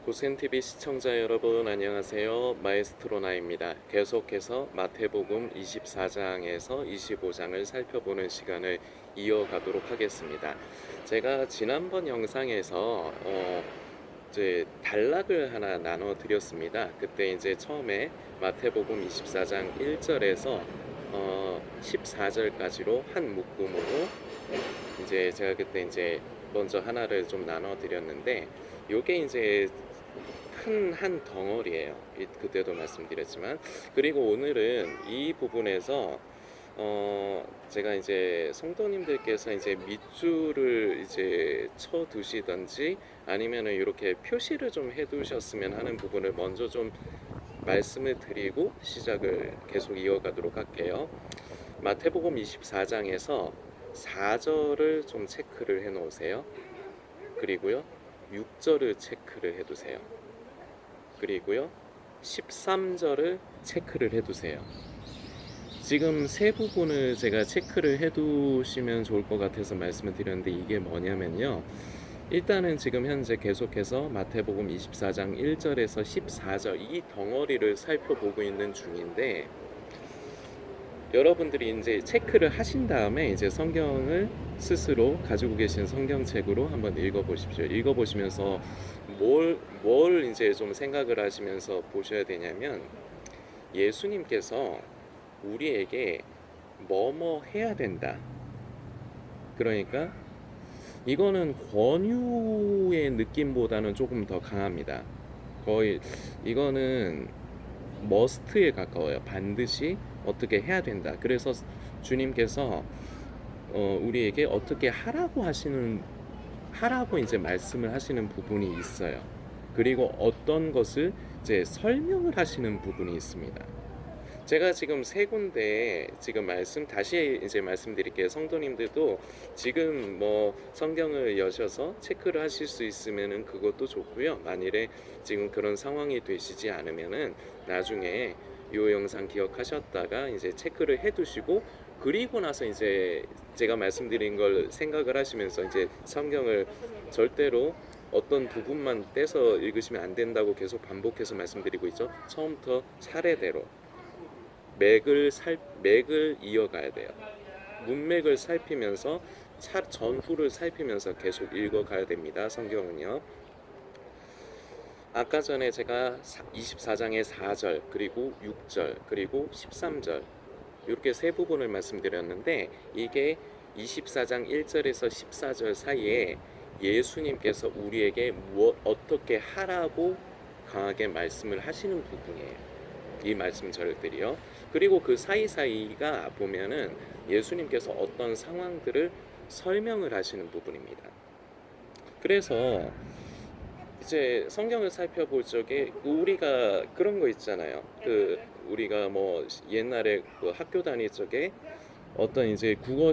고센TV 시청자 여러분 안녕하세요. 마에스트로나입니다. 계속해서 마태복음 24장에서 25장을 살펴보는 시간을 이어가도록 하겠습니다. 제가 지난번 영상에서 이제 단락을 하나 나눠 드렸습니다. 그때 이제 처음에 마태복음 24장 1절에서 14절까지로 한 묶음으로 이제 제가 그때 이제 먼저 하나를 좀 나눠 드렸는데, 요게 이제 큰 한 덩어리예요. 그때도 말씀드렸지만. 그리고 오늘은 이 부분에서 제가 이제 성도님들께서 이제 밑줄을 이제 쳐 두시던지 아니면은 이렇게 표시를 좀 해 두셨으면 하는 부분을 먼저 좀 말씀을 드리고 시작을 계속 이어가도록 할게요. 마태복음 24장에서 4절을 좀 체크를 해 놓으세요. 그리고요 6절을 체크를 해 두세요. 그리고요 13절을 체크를 해 두세요. 지금 세 부분을 제가 체크를 해 두시면 좋을 것 같아서 말씀을 드렸는데, 이게 뭐냐면요, 일단은 지금 현재 계속해서 마태복음 24장 1절에서 14절 이 덩어리를 살펴보고 있는 중인데, 여러분들이 이제 체크를 하신 다음에 이제 성경을 스스로 가지고 계신 성경책으로 한번 읽어보십시오. 읽어보시면서 뭘 이제 좀 생각을 하시면서 보셔야 되냐면, 예수님께서 우리에게 뭐뭐 해야 된다. 그러니까 이거는 권유의 느낌보다는 조금 더 강합니다. 거의 이거는 머스트에 가까워요. 반드시 어떻게 해야 된다. 그래서 주님께서 우리에게 어떻게 하라고 이제 말씀을 하시는 부분이 있어요. 그리고 어떤 것을 이제 설명을 하시는 부분이 있습니다. 제가 지금 세 군데 지금 다시 이제 말씀드릴게요. 성도님들도 지금 뭐 성경을 여셔서 체크를 하실 수 있으면은 그것도 좋고요. 만일에 지금 그런 상황이 되시지 않으면은 나중에 이 영상 기억하셨다가 이제 체크를 해두시고, 그리고 나서 이제 제가 말씀드린 걸 생각을 하시면서 이제 성경을 절대로 어떤 부분만 떼서 읽으시면 안 된다고 계속 반복해서 말씀드리고 있죠. 처음부터 차례대로 맥을 이어가야 돼요. 문맥을 살피면서 전후를 살피면서 계속 읽어가야 됩니다. 성경은요. 아까 전에 제가 24장의 4절 그리고 6절 그리고 13절 이렇게 세 부분을 말씀드렸는데, 이게 24장 1절에서 14절 사이에 예수님께서 우리에게 어떻게 하라고 강하게 말씀을 하시는 부분이에요. 이 말씀절들이요. 그리고 그 사이사이가 보면은 예수님께서 어떤 상황들을 설명을 하시는 부분입니다. 그래서 이제 성경을 살펴볼 적에 우리가 그런 거 있잖아요. 우리가 뭐 옛날에 그 학교 다닐 적에 어떤 이제 국어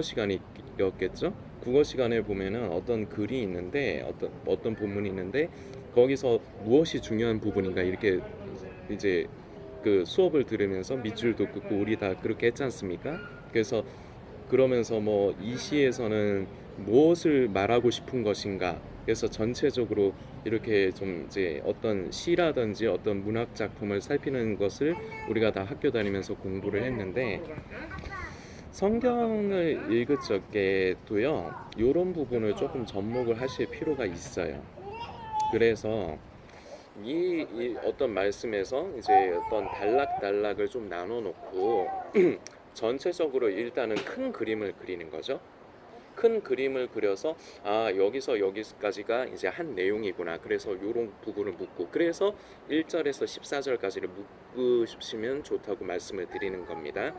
시간이었겠죠. 국어 시간에 보면은 어떤 글이 있는데, 어떤 본문이 있는데, 거기서 무엇이 중요한 부분인가 이렇게 이제 그 수업을 들으면서 밑줄도 긋고 우리 다 그렇게 했지 않습니까? 그래서 그러면서 뭐 이 시에서는 무엇을 말하고 싶은 것인가, 그래서 전체적으로 이렇게 좀 이제 어떤 시라든지 어떤 문학 작품을 살피는 것을 우리가 다 학교 다니면서 공부를 했는데, 성경을 읽을 적에도요 이런 부분을 조금 접목을 하실 필요가 있어요. 그래서 이 어떤 말씀에서 이제 어떤 단락을 좀 나눠 놓고 전체적으로 일단은 큰 그림을 그리는 거죠. 큰 그림을 그려서 여기서 여기까지가 이제 한 내용이구나. 그래서 요런 부분을 묻고, 그래서 1절에서 14절까지를 묶으시면 좋다고 말씀을 드리는 겁니다.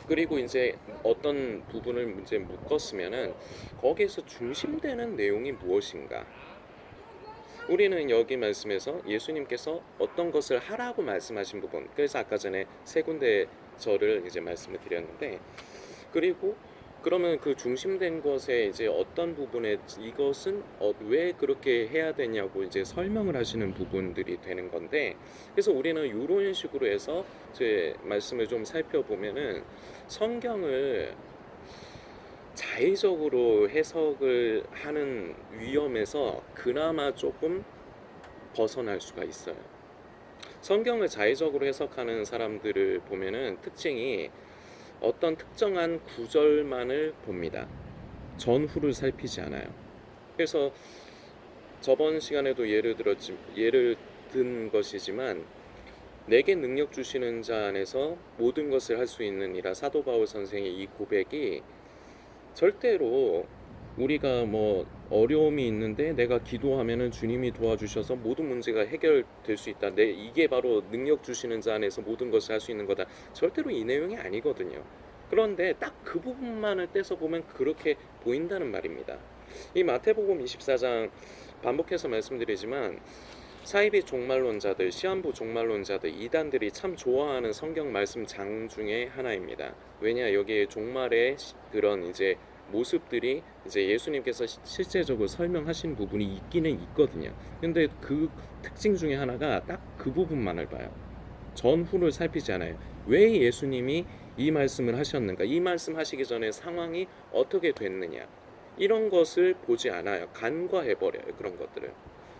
그리고 이제 어떤 부분을 이제 묶었으면은 거기에서 중심되는 내용이 무엇인가. 우리는 여기 말씀에서 예수님께서 어떤 것을 하라고 말씀하신 부분, 그래서 아까 전에 세 군데 절을 이제 말씀을 드렸는데, 그리고 그러면 그 중심된 것에 이제 어떤 부분에 이것은 왜 그렇게 해야 되냐고 이제 설명을 하시는 부분들이 되는 건데, 그래서 우리는 이런 식으로 해서 제 말씀을 좀 살펴보면은 성경을 자의적으로 해석을 하는 위험에서 그나마 조금 벗어날 수가 있어요. 성경을 자의적으로 해석하는 사람들을 보면은 특징이 어떤 특정한 구절만을 봅니다. 전후를 살피지 않아요. 그래서 저번 시간에도 예를 든 것이지만 내게 능력 주시는 자 안에서 모든 것을 할 수 있느니라 사도 바울 선생의 이 고백이 절대로 우리가 뭐 어려움이 있는데 내가 기도하면은 주님이 도와주셔서 모든 문제가 해결될 수 있다. 이게 바로 능력 주시는 자 안에서 모든 것을 할 수 있는 거다. 절대로 이 내용이 아니거든요. 그런데 딱 그 부분만을 떼서 보면 그렇게 보인다는 말입니다. 이 마태복음 24장 반복해서 말씀드리지만 사이비 종말론자들, 시한부 종말론자들, 이단들이 참 좋아하는 성경 말씀 장 중에 하나입니다. 왜냐 여기에 종말의 그런 이제 모습들이 이제 예수님께서 실제적으로 설명하신 부분이 있기는 있거든요. 근데 그 특징 중에 하나가 딱 그 부분만을 봐요. 전후를 살피지 않아요. 왜 예수님이 이 말씀을 하셨는가? 이 말씀 하시기 전에 상황이 어떻게 됐느냐? 이런 것을 보지 않아요. 간과해버려요. 그런 것들을.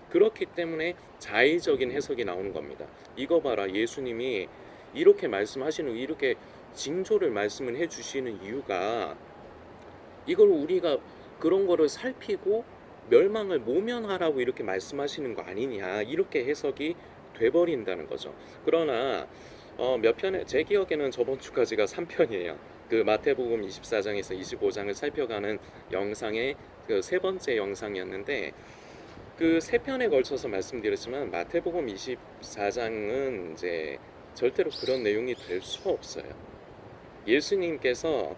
그렇기 때문에 자의적인 해석이 나오는 겁니다. 이거 봐라. 예수님이 이렇게 말씀하시는, 이렇게 징조를 말씀을 해주시는 이유가 이걸 우리가 그런 거를 살피고 멸망을 모면하라고 이렇게 말씀하시는 거 아니냐, 이렇게 해석이 돼버린다는 거죠. 그러나 몇 편에, 제 기억에는 저번 주까지가 3편이에요. 그 마태복음 24장에서 25장을 살펴가는 영상의 그 세 번째 영상이었는데 그 세 편에 걸쳐서 말씀드렸지만 마태복음 24장은 이제 절대로 그런 내용이 될 수가 없어요. 예수님께서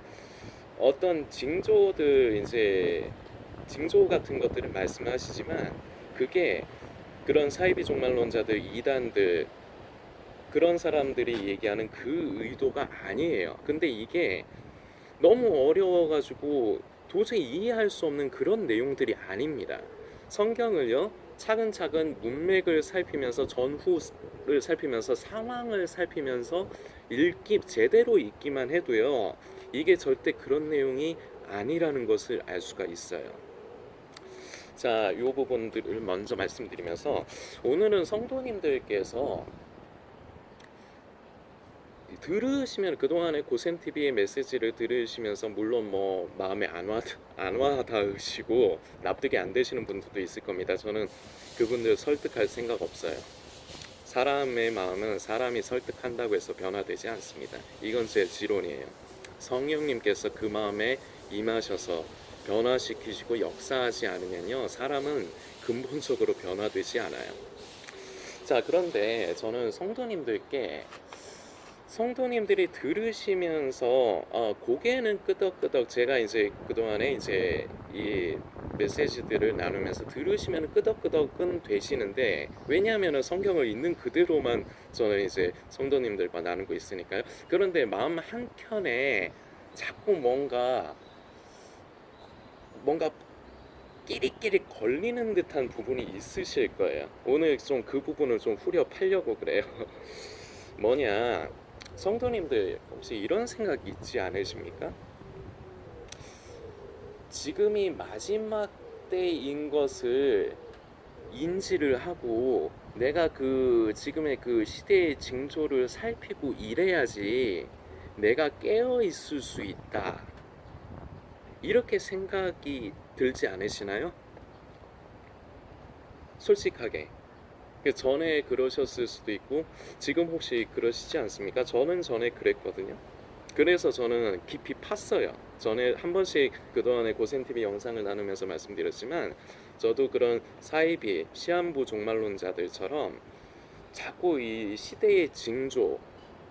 어떤 징조들, 이제 징조 같은 것들을 말씀하시지만 그게 그런 사이비 종말론자들, 이단들, 그런 사람들이 얘기하는 그 의도가 아니에요. 근데 이게 너무 어려워가지고 도저히 이해할 수 없는 그런 내용들이 아닙니다. 성경을요, 차근차근 문맥을 살피면서 전후를 살피면서 상황을 살피면서 제대로 읽기만 해도요, 이게 절대 그런 내용이 아니라는 것을 알 수가 있어요. 자, 이 부분들을 먼저 말씀드리면서 오늘은 성도님들께서 들으시면, 그동안에 고센TV의 메시지를 들으시면서 물론 뭐 마음에 안 와닿으시고 납득이 안 되시는 분들도 있을 겁니다. 저는 그분들 설득할 생각 없어요. 사람의 마음은 사람이 설득한다고 해서 변화되지 않습니다. 이건 제 지론이에요. 성령님께서 그 마음에 임하셔서 변화시키시고 역사하지 않으면요, 사람은 근본적으로 변화되지 않아요. 자, 그런데 저는 성도님들이 들으시면서 고개는 끄덕끄덕, 제가 이제 그동안에 이제 이 메시지들을 나누면서 들으시면 끄덕끄덕은 되시는데, 왜냐하면 성경을 있는 그대로만 저는 이제 성도님들과 나누고 있으니까요. 그런데 마음 한켠에 자꾸 뭔가 끼릭끼릭 걸리는 듯한 부분이 있으실 거예요. 오늘 좀 그 부분을 좀 후려 파려고 그래요. 뭐냐, 성도님들 혹시 이런 생각 있지 않으십니까? 지금이 마지막 때인 것을 인지를 하고 내가 그 지금의 그 시대의 징조를 살피고 이래야지 내가 깨어 있을 수 있다, 이렇게 생각이 들지 않으시나요? 솔직하게. 전에 그러셨을 수도 있고 지금 혹시 그러시지 않습니까? 저는 전에 그랬거든요. 그래서 저는 깊이 팠어요. 전에 한 번씩 그동안에 고센TV 영상을 나누면서 말씀드렸지만 저도 그런 사이비, 시한부 종말론자들처럼 자꾸 이 시대의 징조,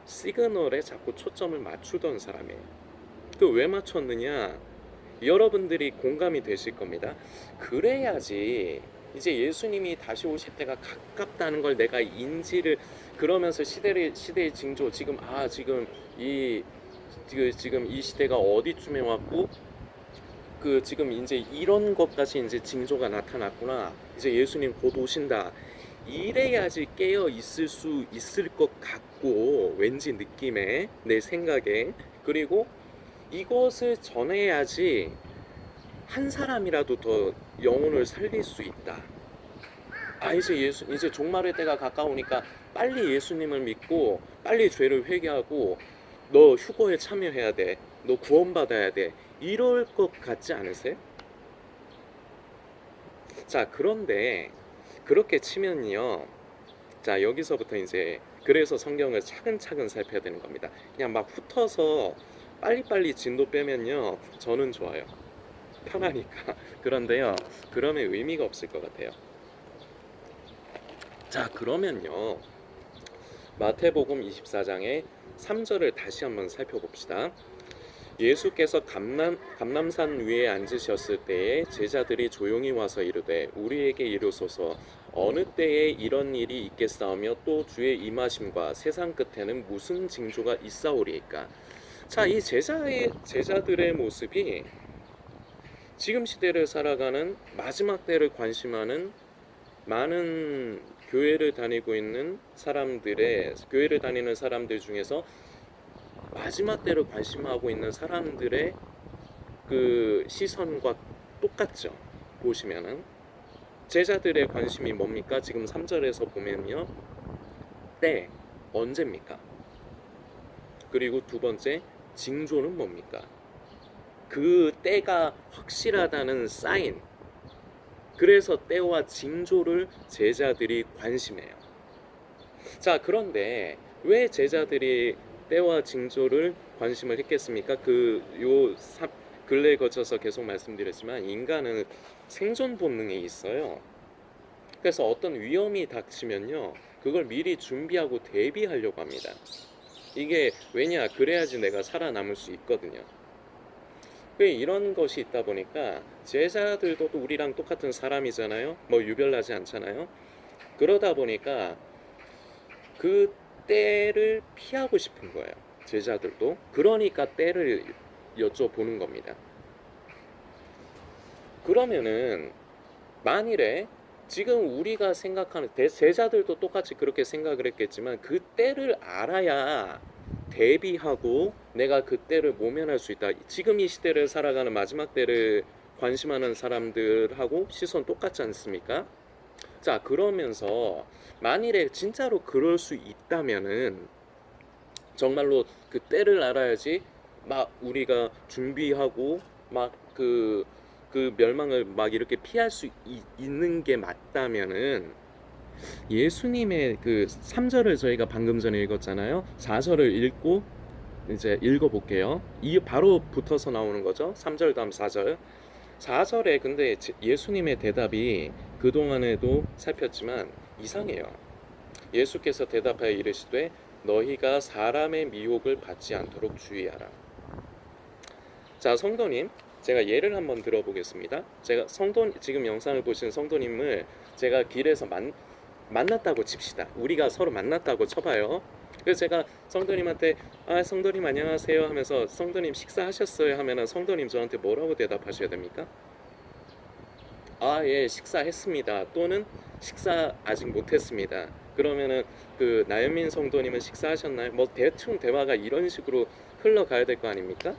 시그널에 자꾸 초점을 맞추던 사람이에요. 그 왜 맞췄느냐? 여러분들이 공감이 되실 겁니다. 그래야지 이제 예수님이 다시 오실 때가 가깝다는 걸 내가 인지를, 그러면서 시대의 징조, 지금 지금 이 시대가 어디쯤에 왔고 그 지금 이제 이런 것까지 이제 징조가 나타났구나, 이제 예수님 곧 오신다, 이래야지 깨어 있을 수 있을 것 같고, 왠지 느낌에, 내 생각에. 그리고 이것을 전해야지 한 사람이라도 더 영혼을 살릴 수 있다. 이제 종말의 때가 가까우니까 빨리 예수님을 믿고 빨리 죄를 회개하고 너 휴거에 참여해야 돼. 너 구원받아야 돼. 이럴 것 같지 않으세요? 자, 그런데 그렇게 치면요. 자, 여기서부터 이제 그래서 성경을 차근차근 살펴야 되는 겁니다. 그냥 막 훑어서 빨리빨리 진도 빼면요. 저는 좋아요. 편하니까. 그런데요. 그러면 의미가 없을 것 같아요. 자, 그러면요. 마태복음 24장의 3절을 다시 한번 살펴봅시다. 예수께서 감람산 위에 앉으셨을 때에 제자들이 조용히 와서 이르되 우리에게 이르소서 어느 때에 이런 일이 있겠사오며 또 주의 임하심과 세상 끝에는 무슨 징조가 있사오리이까. 자, 이 제자들의 모습이 지금 시대를 살아가는 마지막 때를 관심하는 많은 교회를 다니는 사람들 중에서 마지막 때를 관심하고 있는 사람들의 그 시선과 똑같죠. 보시면은 제자들의 관심이 뭡니까? 지금 3절에서 보면요. 때, 언제입니까? 그리고 두 번째, 징조는 뭡니까? 그 때가 확실하다는 사인. 그래서 때와 징조를 제자들이 관심해요. 자, 그런데 왜 제자들이 때와 징조를 관심을 했겠습니까? 근래에 거쳐서 계속 말씀드렸지만 인간은 생존 본능이 있어요. 그래서 어떤 위험이 닥치면요, 그걸 미리 준비하고 대비하려고 합니다. 이게 왜냐? 그래야지 내가 살아남을 수 있거든요. 이런 것이 있다 보니까 제자들도 또 우리랑 똑같은 사람이잖아요. 뭐 유별나지 않잖아요. 그러다 보니까 그 때를 피하고 싶은 거예요. 제자들도. 그러니까 때를 여쭤보는 겁니다. 그러면은 만일에 지금 우리가 생각하는 제자들도 똑같이 그렇게 생각을 했겠지만 그 때를 알아야 대비하고 내가 그 때를 모면할 수 있다. 지금 이 시대를 살아가는 마지막 때를 관심하는 사람들하고 시선 똑같지 않습니까? 자, 그러면서 만일에 진짜로 그럴 수 있다면은 정말로 그 때를 알아야지 막 우리가 준비하고 막 그 멸망을 막 이렇게 피할 수 있는 게 맞다면은 예수님의 그 3절을 저희가 방금 전에 읽었잖아요. 4절을 읽고 이제 읽어볼게요. 이 바로 붙어서 나오는 거죠. 3절 다음 4절. 4절에 근데 예수님의 대답이 그동안에도 살폈지만 이상해요. 예수께서 대답하여 이르시되 너희가 사람의 미혹을 받지 않도록 주의하라. 자, 성도님, 제가 예를 한번 들어보겠습니다. 제가 지금 영상을 보신 성도님을 제가 길에서 만났다고 칩시다. 우리가 서로 만났다고 쳐봐요. 그래서 제가 성도님한테 성도님 안녕하세요 하면서 성도님 식사하셨어요 하면은 성도님 저한테 뭐라고 대답하셔야 됩니까? 예, 식사했습니다. 또는 식사 아직 못했습니다. 그러면은 그 나연민 성도님은 식사하셨나요? 뭐 대충 대화가 이런 식으로 흘러가야 될 거 아닙니까?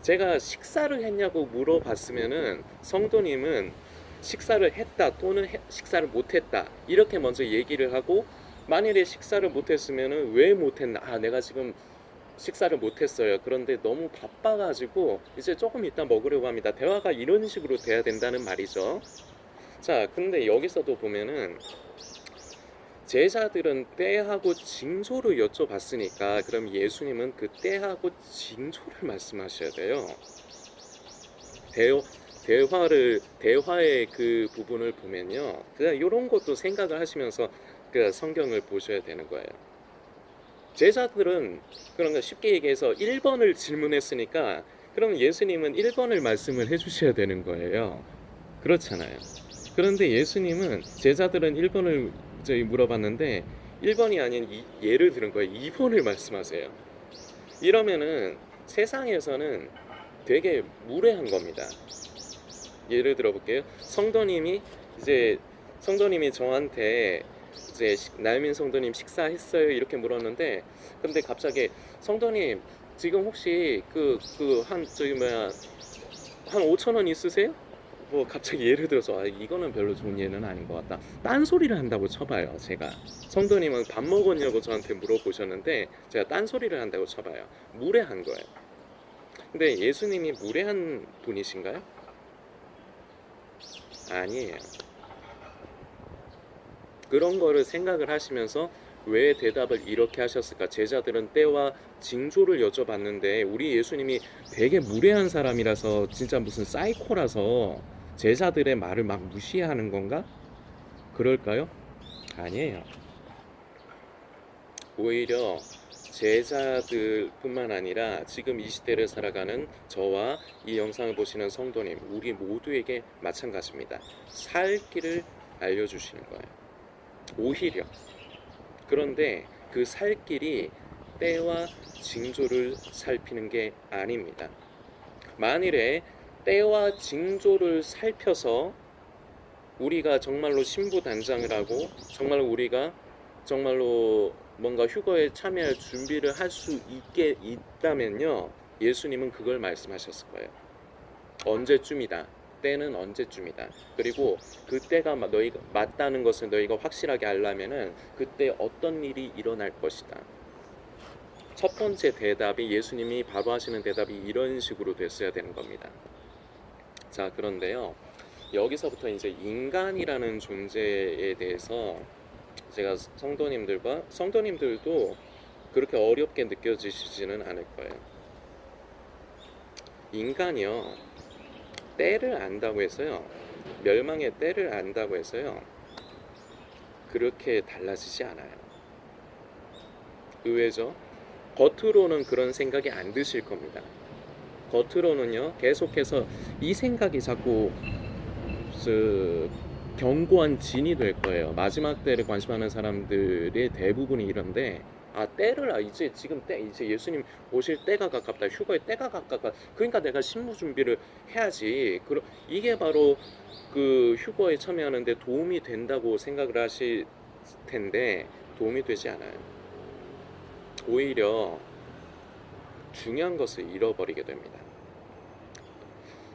제가 식사를 했냐고 물어봤으면은 성도님은 식사를 했다 또는 식사를 못했다 이렇게 먼저 얘기를 하고 만일에 식사를 못했으면은 왜 못했나? 내가 지금 식사를 못했어요. 그런데 너무 바빠가지고 이제 조금 이따 먹으려고 합니다. 대화가 이런 식으로 돼야 된다는 말이죠. 자, 근데 여기서도 보면은 제자들은 때하고 징조를 여쭤봤으니까 그럼 예수님은 그 때하고 징조를 말씀하셔야 돼요. 대화의 그 부분을 보면요, 그냥 이런 것도 생각을 하시면서 그 성경을 보셔야 되는 거예요. 제자들은 그런가 쉽게 얘기해서 1번을 질문했으니까 그럼 예수님은 1번을 말씀을 해주셔야 되는 거예요. 그렇잖아요. 그런데 예수님은 제자들은 1번을 물어봤는데 1번이 아닌 예를 들은 거예요. 2번을 말씀하세요. 이러면은 세상에서는 되게 무례한 겁니다. 예를 들어볼게요. 성도님이 저한테 이제 나유민 성도님 식사했어요 이렇게 물었는데 근데 갑자기 성도님 지금 혹시 한 저기 뭐야 한 5천 원 있으세요? 뭐 갑자기 예를 들어서 이거는 별로 좋은 예는 아닌 것 같다. 딴소리를 한다고 쳐봐요. 제가 성도님은 밥 먹었냐고 저한테 물어보셨는데 제가 딴소리를 한다고 쳐봐요. 무례한 거예요. 근데 예수님이 무례한 분이신가요? 아니에요. 그런 거를 생각을 하시면서 왜 대답을 이렇게 하셨을까? 제자들은 때와 징조를 여쭤봤는데 우리 예수님이 되게 무례한 사람이라서 진짜 무슨 사이코라서 제자들의 말을 막 무시하는 건가? 그럴까요? 아니에요. 오히려 제자들뿐만 아니라 지금 이 시대를 살아가는 저와 이 영상을 보시는 성도님, 우리 모두에게 마찬가지입니다. 살 길을 알려주시는 거예요. 오히려. 그런데 그 살 길이 때와 징조를 살피는 게 아닙니다. 만일에 때와 징조를 살펴서 우리가 정말로 신부단장을 하고 정말로 우리가 정말로 뭔가 휴거에 참여할 준비를 할 수 있게 있다면요, 예수님은 그걸 말씀하셨을 거예요. 언제쯤이다. 때는 언제쯤이다. 그리고 그때가 너희가 맞다는 것을 너희가 확실하게 알려면은 그때 어떤 일이 일어날 것이다. 첫 번째 대답이 예수님이 바로 하시는 대답이 이런 식으로 됐어야 되는 겁니다. 자, 그런데요. 여기서부터 이제 인간이라는 존재에 대해서 제가 성도님들도 그렇게 어렵게 느껴지시지는 않을 거예요. 인간이요, 때를 안다고 해서요, 멸망의 때를 안다고 해서요, 그렇게 달라지지 않아요. 의외죠? 겉으로는 그런 생각이 안 드실 겁니다. 겉으로는요, 계속해서 이 생각이 자꾸 견고한 진이 될 거예요. 마지막 때를 관심하는 사람들의 대부분이 이런데, 때를 이제 지금 때 이제 예수님 오실 때가 가깝다. 휴거의 때가 가깝다. 그러니까 내가 신부 준비를 해야지. 이게 바로 그 휴거에 참여하는데 도움이 된다고 생각을 하실 텐데 도움이 되지 않아요. 오히려 중요한 것을 잃어버리게 됩니다.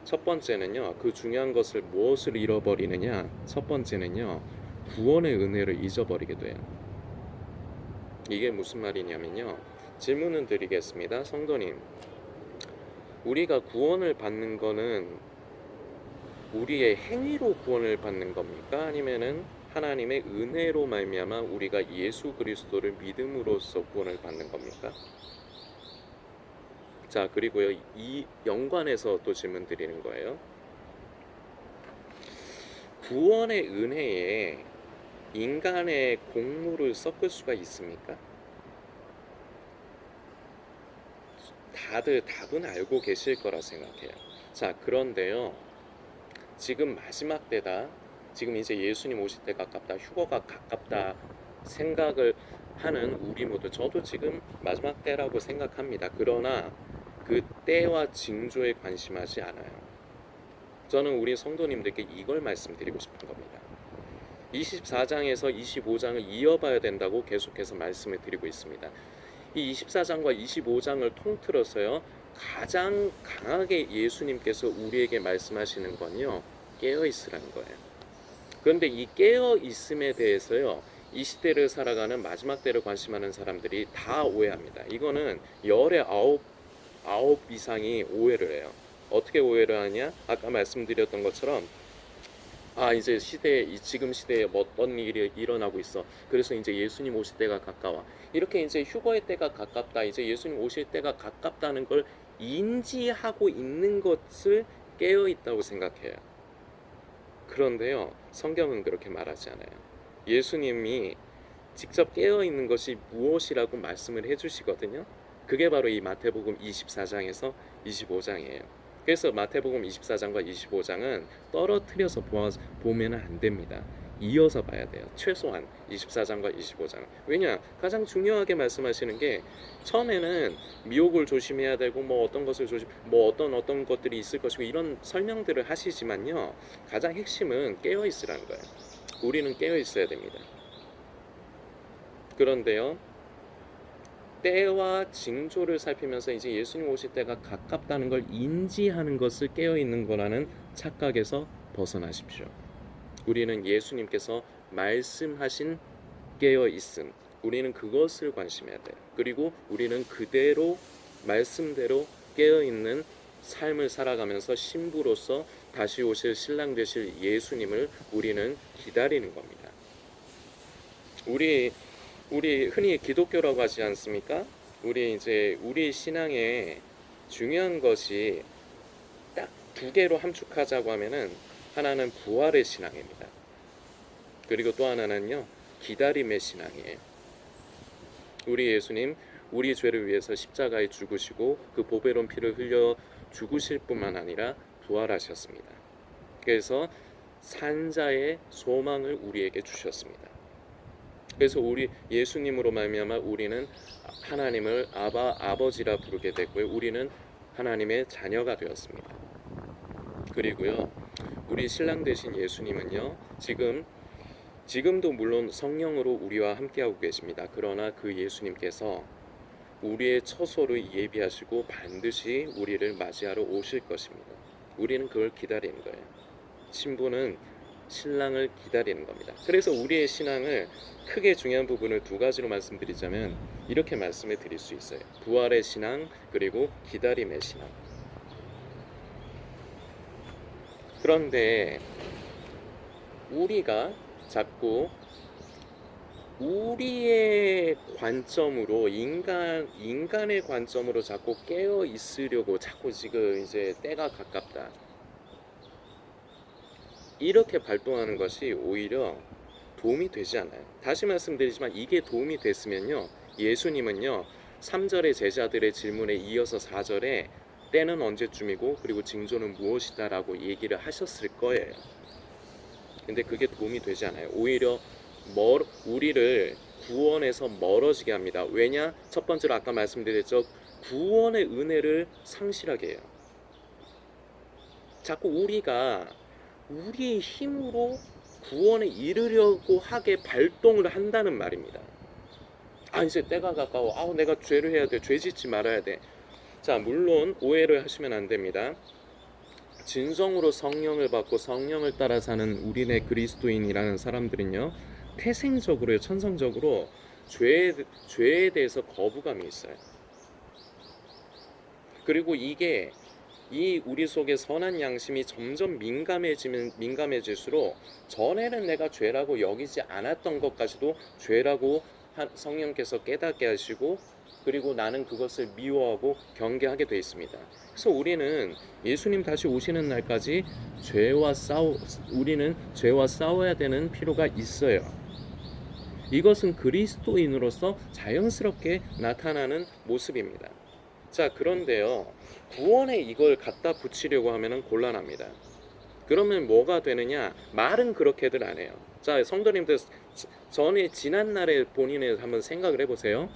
첫 번째는요, 그 중요한 것을 무엇을 잃어버리느냐? 첫 번째는요, 구원의 은혜를 잊어버리게 돼요. 이게 무슨 말이냐면요, 질문을 드리겠습니다. 성도님, 우리가 구원을 받는 거는 우리의 행위로 구원을 받는 겁니까? 아니면은 하나님의 은혜로 말미암아 우리가 예수 그리스도를 믿음으로써 구원을 받는 겁니까? 자, 그리고요, 이 연관해서 또 질문 드리는 거예요. 구원의 은혜에 인간의 공로를 섞을 수가 있습니까? 다들 답은 알고 계실 거라 생각해요. 자, 그런데요, 지금 마지막 때다. 지금 이제 예수님 오실 때 가깝다. 휴거가 가깝다. 생각을 하는 우리 모두, 저도 지금 마지막 때라고 생각합니다. 그러나 그 때와 징조에 관심하지 않아요. 저는 우리 성도님들께 이걸 말씀드리고 싶은 겁니다. 24장에서 25장을 이어봐야 된다고 계속해서 말씀을 드리고 있습니다. 이 24장과 25장을 통틀어서요, 가장 강하게 예수님께서 우리에게 말씀하시는 건요, 깨어있으라는 거예요. 그런데 이 깨어있음에 대해서요, 이 시대를 살아가는 마지막 때를 관심하는 사람들이 다 오해합니다. 이거는 열의 아홉 이상이 오해를 해요. 어떻게 오해를 하냐? 아까 말씀드렸던 것처럼 이제 지금 시대에 어떤 일이 일어나고 있어. 그래서 이제 예수님 오실 때가 가까워. 이렇게 이제 휴거의 때가 가깝다. 이제 예수님 오실 때가 가깝다는 걸 인지하고 있는 것을 깨어 있다고 생각해요. 그런데요, 성경은 그렇게 말하지 않아요. 예수님이 직접 깨어 있는 것이 무엇이라고 말씀을 해주시거든요. 그게 바로 이 마태복음 24장에서 25장이에요. 그래서 마태복음 24장과 25장은 떨어뜨려서 보면 안 됩니다. 이어서 봐야 돼요. 최소한 24장과 25장. 왜냐? 가장 중요하게 말씀하시는 게, 처음에는 미혹을 조심해야 되고 어떤 것을 어떤 것들이 있을 것이고 이런 설명들을 하시지만요, 가장 핵심은 깨어 있으라는 거예요. 우리는 깨어 있어야 됩니다. 그런데요, 때와 징조를 살피면서 이제 예수님 오실 때가 가깝다는 걸 인지하는 것을 깨어 있는 거라는 착각에서 벗어나십시오. 우리는 예수님께서 말씀하신 깨어 있음, 우리는 그것을 관심해야 돼요. 그리고 우리는 그대로 말씀대로 깨어 있는 삶을 살아가면서 신부로서 다시 오실 신랑 되실 예수님을 우리는 기다리는 겁니다. 우리 흔히 기독교라고 하지 않습니까? 우리 신앙에 중요한 것이 딱 두 개로 함축하자고 하면은 하나는 부활의 신앙입니다. 그리고 또 하나는요, 기다림의 신앙이에요. 우리 예수님 우리 죄를 위해서 십자가에 죽으시고 그 보배로운 피를 흘려 죽으실 뿐만 아니라 부활하셨습니다. 그래서 산자의 소망을 우리에게 주셨습니다. 그래서 우리 예수님으로 말미암아 우리는 하나님을 아버지라 부르게 됐고요. 우리는 하나님의 자녀가 되었습니다. 그리고요, 우리 신랑 되신 예수님은요, 지금도 물론 성령으로 우리와 함께하고 계십니다. 그러나 그 예수님께서 우리의 처소를 예비하시고 반드시 우리를 맞이하러 오실 것입니다. 우리는 그걸 기다리는 거예요. 신부는 신랑을 기다리는 겁니다. 그래서 우리의 신앙을 크게 중요한 부분을 두 가지로 말씀드리자면 이렇게 말씀을 드릴 수 있어요. 부활의 신앙, 그리고 기다림의 신앙. 그런데 우리가 자꾸 우리의 관점으로 인간의 관점으로 자꾸 깨어 있으려고 자꾸 지금 이제 때가 가깝다 이렇게 발동하는 것이 오히려 도움이 되지 않아요. 다시 말씀드리지만 이게 도움이 됐으면요, 예수님은요 3절의 제자들의 질문에 이어서 4절에 때는 언제쯤이고 그리고 징조는 무엇이다 라고 얘기를 하셨을 거예요. 근데 그게 도움이 되지 않아요. 오히려 우리를 구원에서 멀어지게 합니다. 왜냐? 첫 번째로 아까 말씀드렸죠, 구원의 은혜를 상실하게 해요. 자꾸 우리가 우리의 힘으로 구원에 이르려고 하게 발동을 한다는 말입니다. 이제 때가 가까워. 내가 죄를 해야 돼. 죄 짓지 말아야 돼. 자, 물론 오해를 하시면 안 됩니다. 진정으로 성령을 받고 성령을 따라 사는 우리네 그리스도인이라는 사람들은요, 태생적으로 천성적으로 죄에 대해서 거부감이 있어요. 그리고 이게 우리 속에 선한 양심이 점점 민감해질수록 전에는 내가 죄라고 여기지 않았던 것까지도 죄라고 성령께서 깨닫게 하시고, 그리고 나는 그것을 미워하고 경계하게 되어 있습니다. 그래서 우리는 예수님 다시 오시는 날까지 우리는 죄와 싸워야 되는 필요가 있어요. 이것은 그리스도인으로서 자연스럽게 나타나는 모습입니다. 자, 그런데요, 구원에 이걸 갖다 붙이려고 하면 곤란합니다. 그러면 뭐가 되느냐? 말은 그렇게들 안 해요. 자, 성도님들 전에 지난날에 본인의 한번 생각을 해보세요.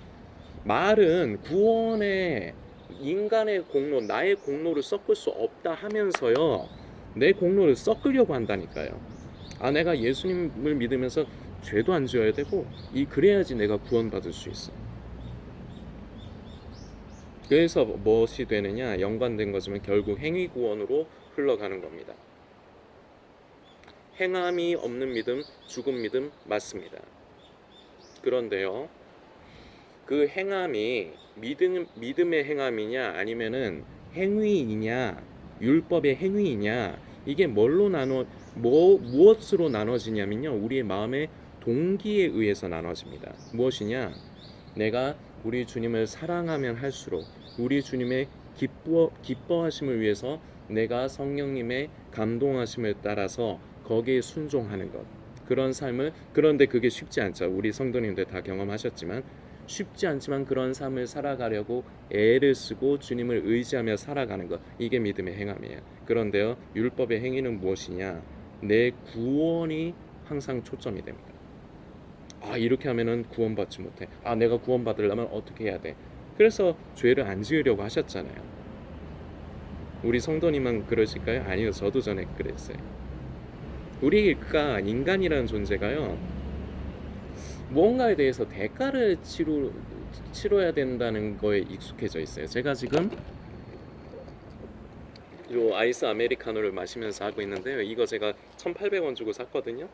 말은 구원에 인간의 공로, 나의 공로를 섞을 수 없다 하면서요, 내 공로를 섞으려고 한다니까요. 내가 예수님을 믿으면서 죄도 안 지어야 되고 그래야지 내가 구원받을 수 있어. 그래서 무엇이 되느냐? 연관된 것이면 결국 행위 구원으로 흘러가는 겁니다. 행함이 없는 믿음, 죽은 믿음 맞습니다. 그런데요, 그 행함이 믿음의 행함이냐 아니면은 행위이냐, 율법의 행위이냐, 이게 무엇으로 나눠지냐면요, 우리의 마음의 동기에 의해서 나눠집니다. 무엇이냐? 내가 우리 주님을 사랑하면 할수록 우리 주님의 기뻐하심을 위해서 내가 성령님의 감동하심을 따라서 거기에 순종하는 것, 그런 삶을, 그런데 그게 쉽지 않죠. 우리 성도님들 다 경험하셨지만 쉽지 않지만 그런 삶을 살아가려고 애를 쓰고 주님을 의지하며 살아가는 것, 이게 믿음의 행함이에요. 그런데요, 율법의 행위는 무엇이냐? 내 구원이 항상 초점이 됩니다. 이렇게 하면은 구원받지 못해. 내가 구원받으려면 어떻게 해야 돼? 그래서 죄를 안 지으려고 하셨잖아요. 우리 성도님만 그러실까요? 아니요, 저도 전에 그랬어요. 우리가 인간이라는 존재가요, 무언가에 대해서 대가를 치러야 된다는 거에 익숙해져 있어요. 제가 지금 요 아이스 아메리카노를 마시면서 하고 있는데요. 이거 제가 1,800원 주고 샀거든요.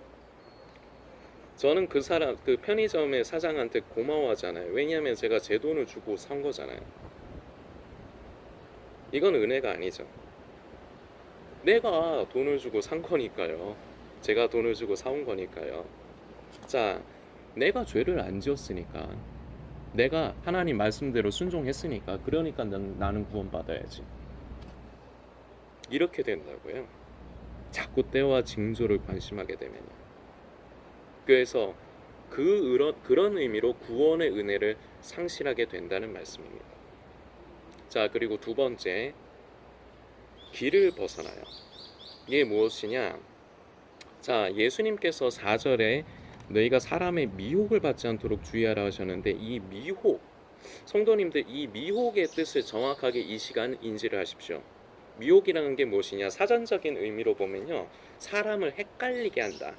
저는 그 편의점의 사장한테 고마워하잖아요. 왜냐하면 제가 제 돈을 주고 산 거잖아요. 이건 은혜가 아니죠. 내가 돈을 주고 산 거니까요. 제가 돈을 주고 사온 거니까요. 자, 내가 죄를 안 지었으니까, 내가 하나님 말씀대로 순종했으니까, 그러니까 나는 구원받아야지. 이렇게 된다고요. 자꾸 때와 징조를 관심하게 되면요. 그래서 그런 의미로 구원의 은혜를 상실하게 된다는 말씀입니다. 자, 그리고 두 번째, 길을 벗어나요. 이게 무엇이냐? 자, 예수님께서 4절에 너희가 사람의 미혹을 받지 않도록 주의하라 하셨는데, 이 미혹, 성도님들, 이 미혹의 뜻을 정확하게 이 시간 인지를 하십시오. 미혹이라는 게 무엇이냐? 사전적인 의미로 보면요, 사람을 헷갈리게 한다,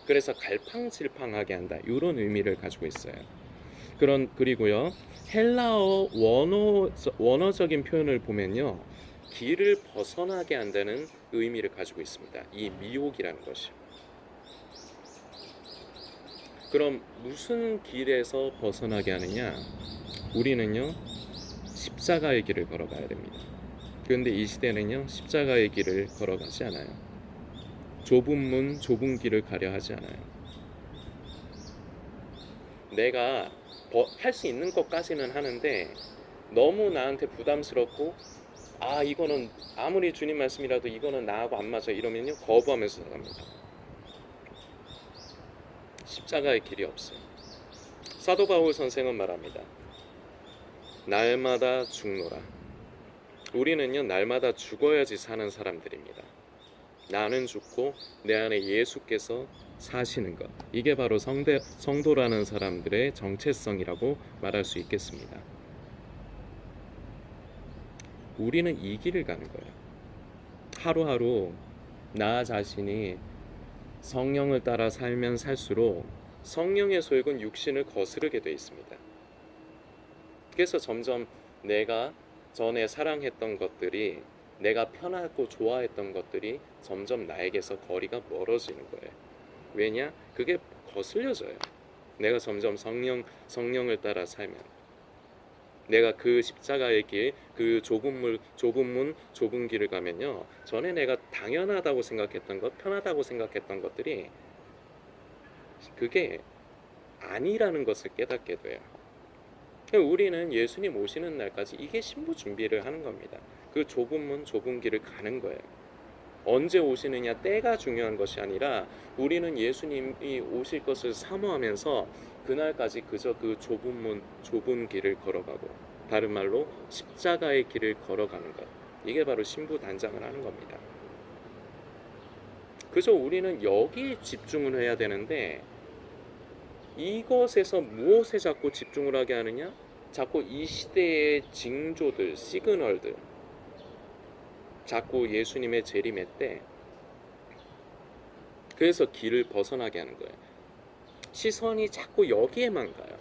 그래서 갈팡질팡하게 한다, 이런 의미를 가지고 있어요. 그리고요, 헬라어 원어적인 표현을 보면요, 길을 벗어나게 한다는 의미를 가지고 있습니다. 이 미혹이라는 것이. 그럼 무슨 길에서 벗어나게 하느냐? 우리는요, 십자가의 길을 걸어가야 됩니다. 그런데 이 시대는요, 십자가의 길을 걸어가지 않아요. 좁은 문, 좁은 길을 가려 하지 않아요. 내가 할 수 있는 것까지는 하는데 너무 나한테 부담스럽고, 이거는 아무리 주님 말씀이라도 이거는 나하고 안 맞아 이러면요, 거부하면서 나갑니다. 십자가의 길이 없어요. 사도 바울 선생은 말합니다. 날마다 죽노라. 우리는요, 날마다 죽어야지 사는 사람들입니다. 나는 죽고 내 안에 예수께서 사시는 것, 이게 바로 성도라는 사람들의 정체성이라고 말할 수 있겠습니다. 우리는 이 길을 가는 거예요. 하루하루 나 자신이 성령을 따라 살면 살수록 성령의 소욕은 육신을 거스르게 돼 있습니다. 그래서 점점 내가 전에 사랑했던 것들이, 내가 편하고 좋아했던 것들이 점점 나에게서 거리가 멀어지는 거예요. 왜냐? 그게 거슬려져요. 내가 점점 성령을 따라 살면, 내가 그 십자가의 길, 그 좁은 문, 좁은 길을 가면요, 전에 내가 당연하다고 생각했던 것, 편하다고 생각했던 것들이 그게 아니라는 것을 깨닫게 돼요. 우리는 예수님 오시는 날까지 이게 신부 준비를 하는 겁니다. 그 좁은 문, 좁은 길을 가는 거예요. 언제 오시느냐, 때가 중요한 것이 아니라 우리는 예수님이 오실 것을 사모하면서 그날까지 그저 그 좁은 문, 좁은 길을 걸어가고, 다른 말로 십자가의 길을 걸어가는 것, 이게 바로 신부 단장을 하는 겁니다. 그저 우리는 여기에 집중을 해야 되는데, 이것에서 무엇에 자꾸 집중을 하게 하느냐? 자꾸 이 시대의 징조들, 시그널들, 자꾸 예수님의 재림의 때, 그래서 길을 벗어나게 하는 거예요. 시선이 자꾸 여기에만 가요.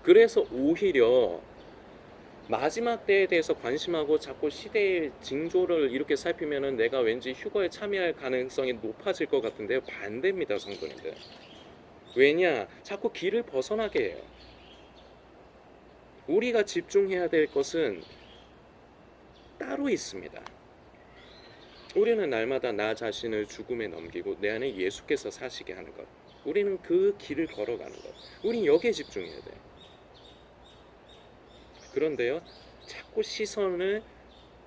그래서 오히려 마지막 때에 대해서 관심하고 자꾸 시대의 징조를 이렇게 살피면은 내가 왠지 휴거에 참여할 가능성이 높아질 것 같은데요. 반대입니다, 성도님들. 왜냐? 자꾸 길을 벗어나게 해요. 우리가 집중해야 될 것은 따로 있습니다. 우리는 날마다 나 자신을 죽음에 넘기고 내 안에 예수께서 사시게 하는 것, 우리는 그 길을 걸어가는 것, 우린 여기에 집중해야 돼요. 그런데요, 자꾸 시선을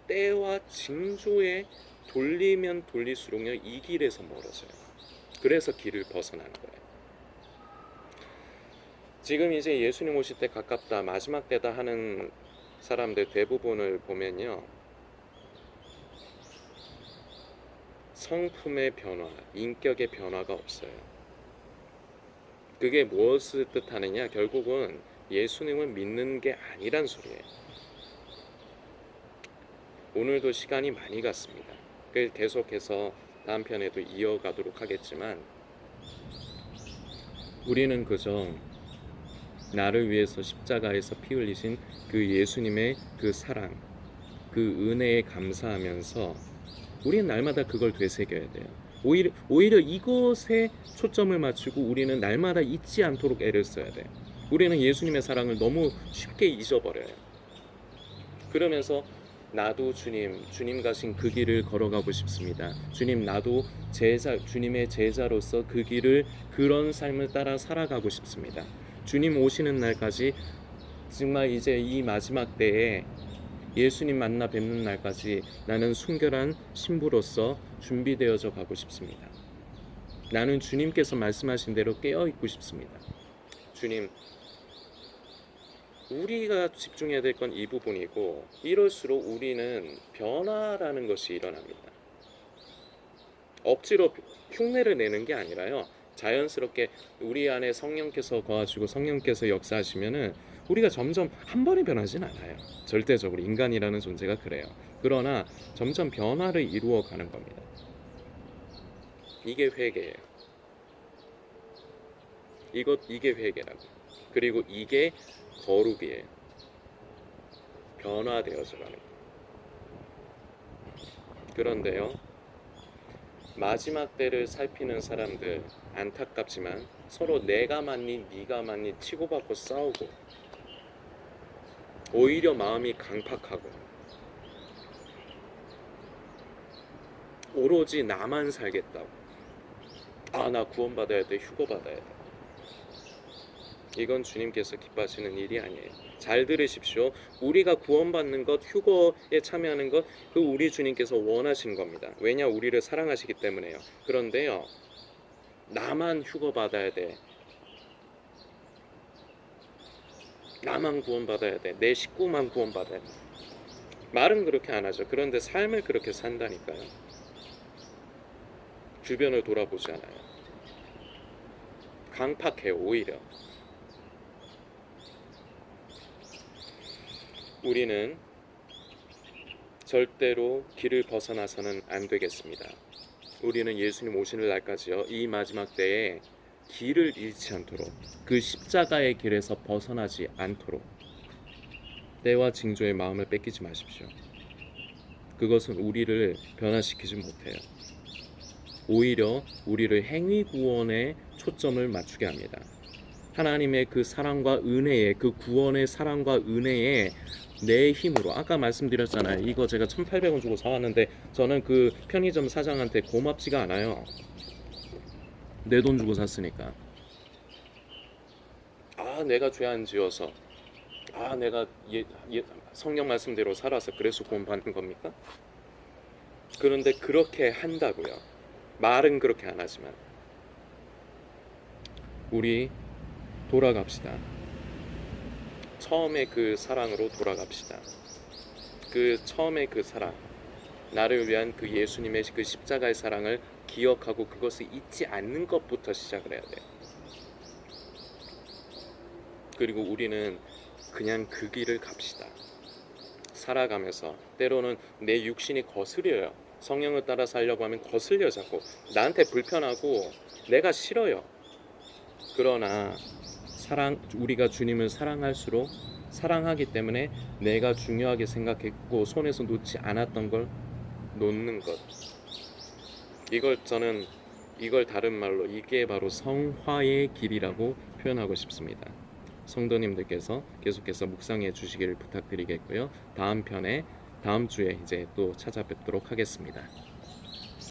때와 징조에 돌리면 돌릴수록요, 이 길에서 멀어져요. 그래서 길을 벗어나는 거예요. 지금 이제 예수님 오실 때 가깝다, 마지막 때다 하는 사람들 대부분을 보면요, 성품의 변화, 인격의 변화가 없어요. 그게 무엇을 뜻하느냐? 결국은 예수님을 믿는 게 아니란 소리예요. 오늘도 시간이 많이 갔습니다. 그래서 계속해서 다음 편에도 이어가도록 하겠지만, 우리는 그저 나를 위해서 십자가에서 피 흘리신 그 예수님의 그 사랑, 그 은혜에 감사하면서 우리는 날마다 그걸 되새겨야 돼요. 오히려 이것에 초점을 맞추고 우리는 날마다 잊지 않도록 애를 써야 돼요. 우리는 예수님의 사랑을 너무 쉽게 잊어버려요. 그러면서 나도 주님 가신 그 길을 걸어가고 싶습니다. 주님, 나도 주님의 제자로서 그 길을, 그런 삶을 따라 살아가고 싶습니다. 주님 오시는 날까지, 정말 이제 이 마지막 때에 예수님 만나 뵙는 날까지 나는 순결한 신부로서 준비되어져 가고 싶습니다. 나는 주님께서 말씀하신 대로 깨어 있고 싶습니다. 주님, 우리가 집중해야 될 건 이 부분이고, 이럴수록 우리는 변화라는 것이 일어납니다. 억지로 흉내를 내는 게 아니라요, 자연스럽게 우리 안에 성령께서 거하시고 성령께서 역사하시면은 우리가 점점 한 번에 변하진 않아요. 절대적으로 인간이라는 존재가 그래요. 그러나 점점 변화를 이루어 가는 겁니다. 이게 회개예요. 이게 회개라고. 그리고 이게 거룩이에요. 변화되어져 가는 거예요. 그런데요, 마지막 때를 살피는 사람들, 안타깝지만 서로 내가 맞니 네가 맞니 치고받고 싸우고, 오히려 마음이 강팍하고 오로지 나만 살겠다고, 나 구원받아야 돼, 휴거 받아야 돼. 이건 주님께서 기뻐하시는 일이 아니에요. 잘 들으십시오. 우리가 구원받는 것, 휴거에 참여하는 것, 그 우리 주님께서 원하신 겁니다. 왜냐? 우리를 사랑하시기 때문에요. 그런데요, 나만 휴거 받아야 돼, 나만 구원받아야 돼, 내 식구만 구원받아야 돼. 말은 그렇게 안 하죠. 그런데 삶을 그렇게 산다니까요. 주변을 돌아보지 않아요. 강팍해요. 오히려 우리는 절대로 길을 벗어나서는 안 되겠습니다. 우리는 예수님 오시는 날까지요, 이 마지막 때에 길을 잃지 않도록, 그 십자가의 길에서 벗어나지 않도록 때와 징조의 마음을 뺏기지 마십시오. 그것은 우리를 변화시키지 못해요. 오히려 우리를 행위 구원에 초점을 맞추게 합니다. 하나님의 그 사랑과 은혜에, 그 구원의 사랑과 은혜에 내 힘으로, 아까 말씀드렸잖아요. 이거 제가 1,800원 주고 사왔는데 저는 그 편의점 사장한테 고맙지가 않아요. 내 돈 주고 샀으니까. 내가 죄 안 지어서, 내가 성경 말씀대로 살아서 그래서 구원 받는 겁니까? 그런데 그렇게 한다고요. 말은 그렇게 안 하지만. 우리 돌아갑시다. 처음에 그 사랑으로 돌아갑시다. 그 처음에 그 사랑, 나를 위한 그 예수님의 그 십자가의 사랑을 기억하고 그것을 잊지 않는 것부터 시작을 해야 돼요. 그리고 우리는 그냥 그 길을 갑시다. 살아가면서 때로는 내 육신이 거스려요. 성령을 따라 살려고 하면 거슬려 자꾸. 나한테 불편하고 내가 싫어요. 그러나 우리가 주님을 사랑할수록, 사랑하기 때문에 내가 중요하게 생각했고 손에서 놓지 않았던 걸 놓는 것, 이걸 다른 말로 이게 바로 성화의 길이라고 표현하고 싶습니다. 성도님들께서 계속해서 묵상해 주시기를 부탁드리겠고요. 다음 주에 이제 또 찾아뵙도록 하겠습니다.